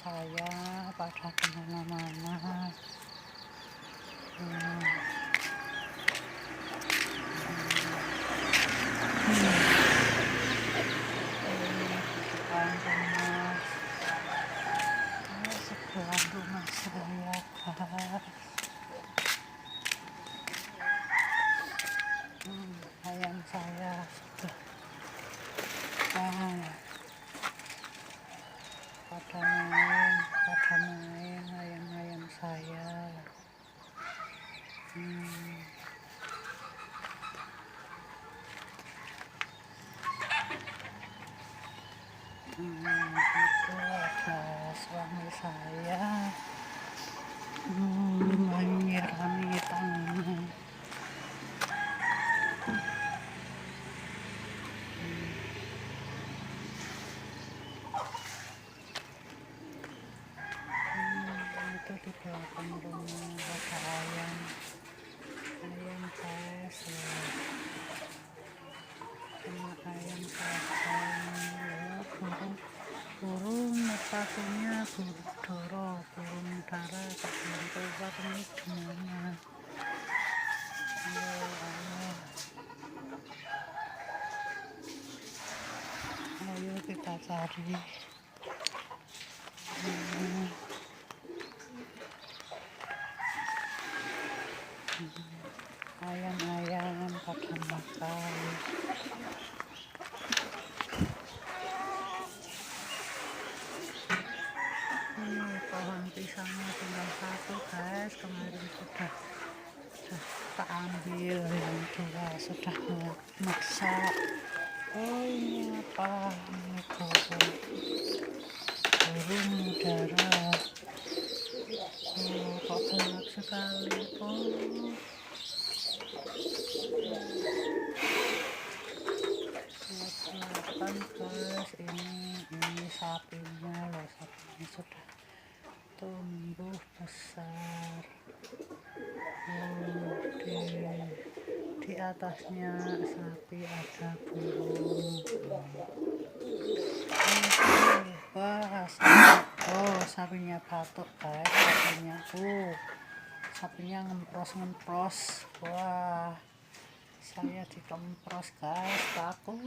saya pada kemana-mana. Sebelah rumah saya, guys. Ayam saya sudah pada main ayam-ayam saya. Itu ada suami saya menyirami tangan. Itu di belakang rumah ada ayam saya sama ayam saya burung satunya burung dara burung keluar ini gimana. Ayo kita cari. Ayam-ayam pada makan. Pohon pisangnya tinggal satu, guys. Kemarin sudah tak ambil, yang dua sudah masak. Oh, ini apa? Ini burung dara. Kok banyak sekali. Lihat guys, ini sapinya loh, sapinya sudah tumbuh besar. Di atasnya sapi ada burung. Wah, sapinya batuk, guys. Sapinya ngempros. Wah, saya dikempros, guys. Takut.